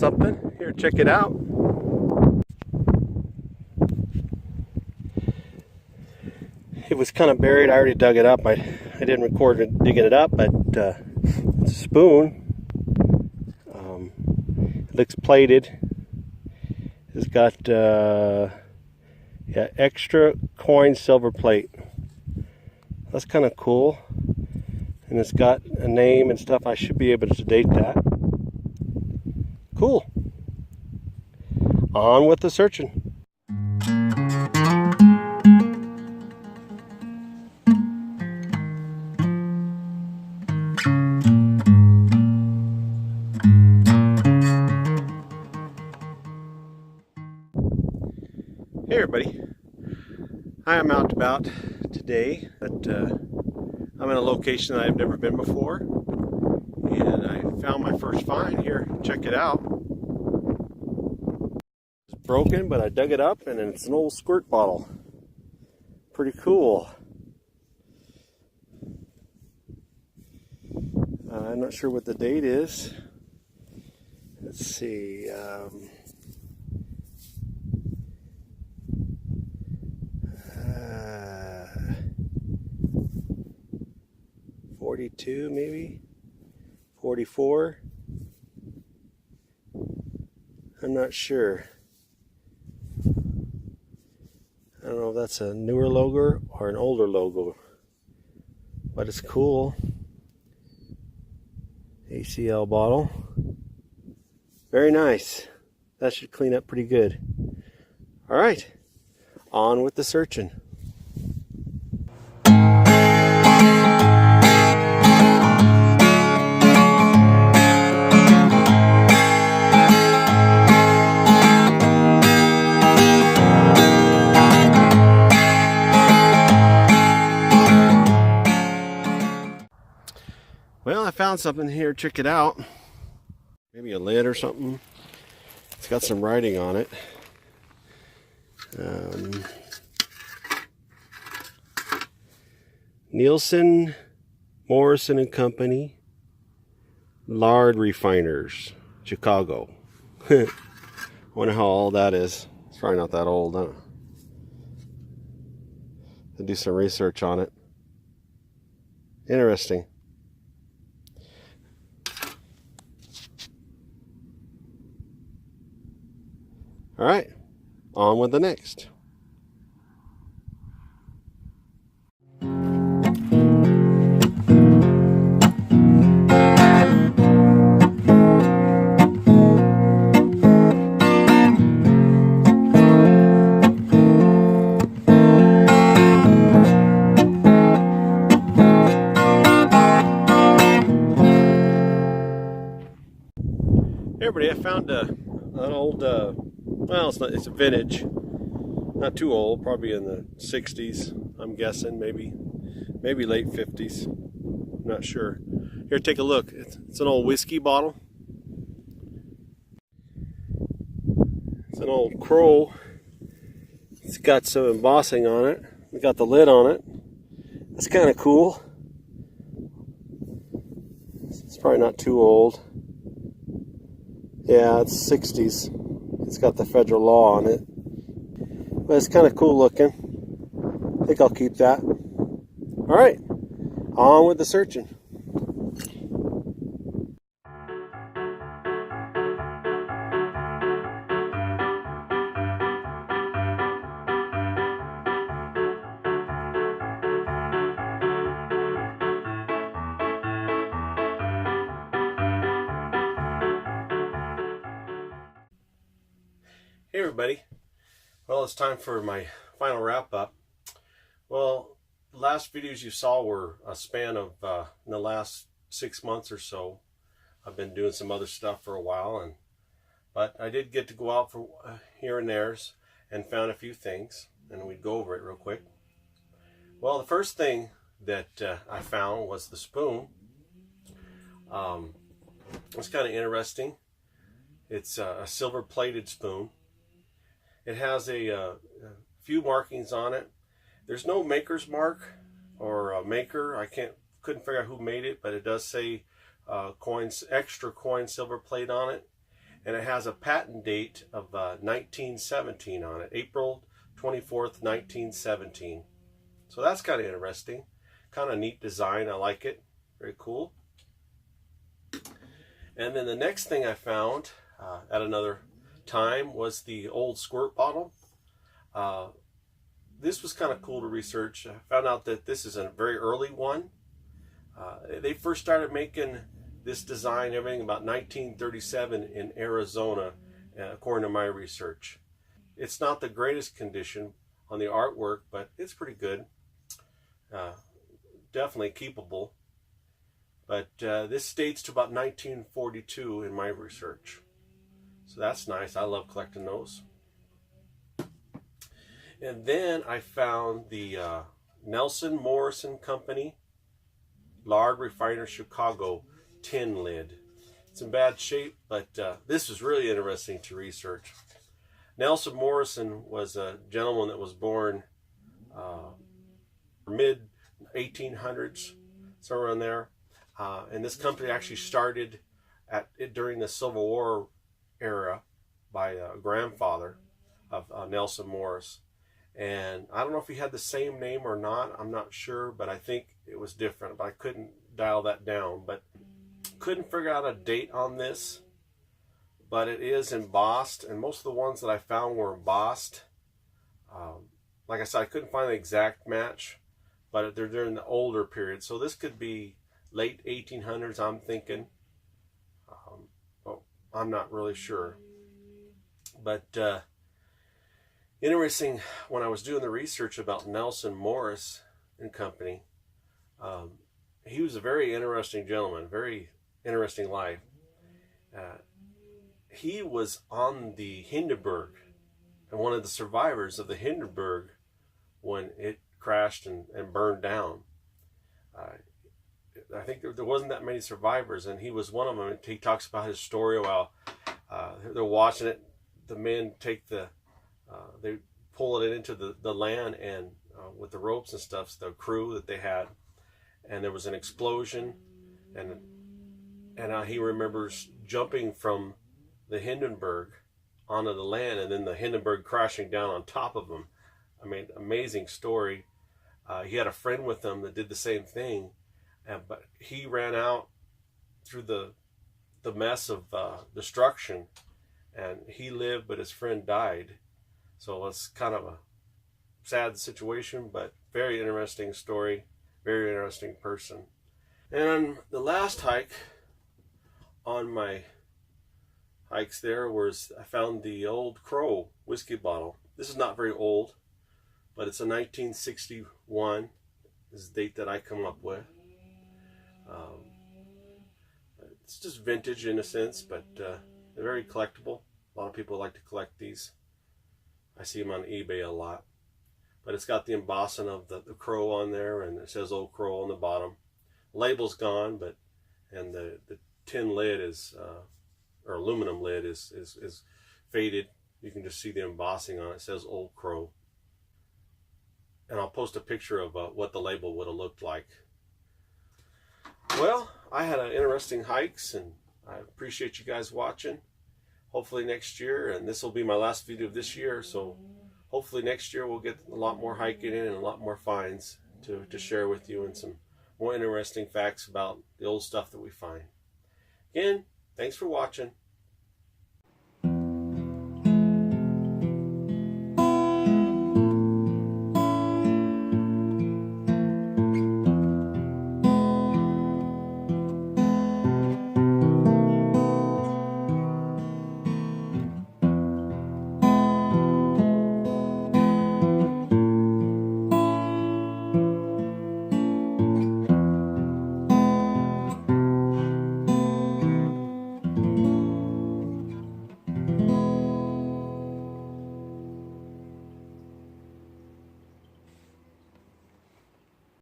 something. Here, check it out. It was kind of buried. I already dug it up. I didn't record it digging it up, but it's a spoon. It looks plated. It's got yeah, extra coin silver plate. That's kind of cool. And it's got a name and stuff. I should be able to date that. Cool. On with the searching. Hey everybody, I am out and about today, but I'm in a location that I've never been before, and I found my first find here. Check it out. It's broken, but I dug it up, and it's an old squirt bottle. Pretty cool. I'm not sure what the date is. Let's see. 42 maybe, 44. I'm not sure. I don't know if that's a newer logo or an older logo, but it's cool. ACL bottle. Very nice. That should clean up pretty good. All right, on with the searching. Well, I found something here. Check it out. Maybe a lid or something. It's got some writing on it. Nielsen, Morrison and Company, Lard Refiners, Chicago. Wonder how old that is. It's probably not that old, huh? To do some research on it. Interesting. All right, on with the next. Hey everybody, I found an old, well, it's a vintage, not too old, probably in the 60s, I'm guessing, maybe late 50s, I'm not sure. Here, take a look. It's an old whiskey bottle. It's an old crow. It's got some embossing on it. We got the lid on it. That's kind of cool. It's probably not too old. Yeah, it's 60s. It's got the federal law on it. But it's kind of cool looking. I think I'll keep that. Alright, on with the searching. Hey everybody, well, it's time for my final wrap up. Well, the last videos you saw were a span of in the last 6 months or so. I've been doing some other stuff for a while, but I did get to go out for here and there's and found a few things, and we'd go over it real quick. Well, the first thing that I found was the spoon. It's kind of interesting. It's a silver plated spoon. It has a few markings on it. There's no maker's mark or a maker. I couldn't figure out who made it, but it does say extra coin silver plate on it. and it has a patent date of 1917 on it, April 24th, 1917. So that's kind of interesting, kind of neat design. I like it, very cool. And then the next thing I found at another time was the old squirt bottle. This was kind of cool to research. I found out that this is a very early one. They first started making this design, everything about 1937 in Arizona, according to my research. It's not the greatest condition on the artwork, but it's pretty good. Definitely keepable. But this dates to about 1942 in my research. So that's nice. I love collecting those. And then I found the Nelson Morrison Company Lard Refiner Chicago tin lid. It's in bad shape, but this is really interesting to research. Nelson Morrison was a gentleman that was born mid 1800s, somewhere around there. And this company actually started during the Civil War era by a grandfather of Nelson Morris. And I don't know if he had the same name or not. I'm not sure, but I think it was different. But I couldn't dial that down. But couldn't figure out a date on this. But it is embossed, and most of the ones that I found were embossed. Like I said, I couldn't find the exact match, but they're during the older period. So this could be late 1800s, I'm thinking. Well, I'm not really sure. But interesting, when I was doing the research about Nelson Morris and Company, he was a very interesting gentleman, very interesting life. He was on the Hindenburg, and one of the survivors of the Hindenburg when it crashed and burned down. I think there wasn't that many survivors, and he was one of them. He talks about his story while they're watching it. The men take they pull it into the land, and with the ropes and stuff, the crew that they had, and there was an explosion, and he remembers jumping from the Hindenburg onto the land, and then the Hindenburg crashing down on top of him. I mean, amazing story. He had a friend with him that did the same thing, but he ran out through the mess of destruction, and he lived, but his friend died. So it's kind of a sad situation, but very interesting story, very interesting person. And on the last hike on my hikes there was, I found the Old Crow whiskey bottle. This is not very old, but it's a 1961 is the date that I come up with. It's just vintage in a sense, but they're very collectible. A lot of people like to collect these. I see them on eBay a lot. But it's got the embossing of the crow on there, and it says Old Crow on the bottom. Label's gone, and the tin lid is, or aluminum lid is faded. You can just see the embossing on it. It says Old Crow. And I'll post a picture of what the label would have looked like. Well, I had an interesting hikes, and I appreciate you guys watching. Hopefully next year, and this will be my last video of this year, so hopefully next year we'll get a lot more hiking in and a lot more finds to share with you, and some more interesting facts about the old stuff that we find. Again, thanks for watching.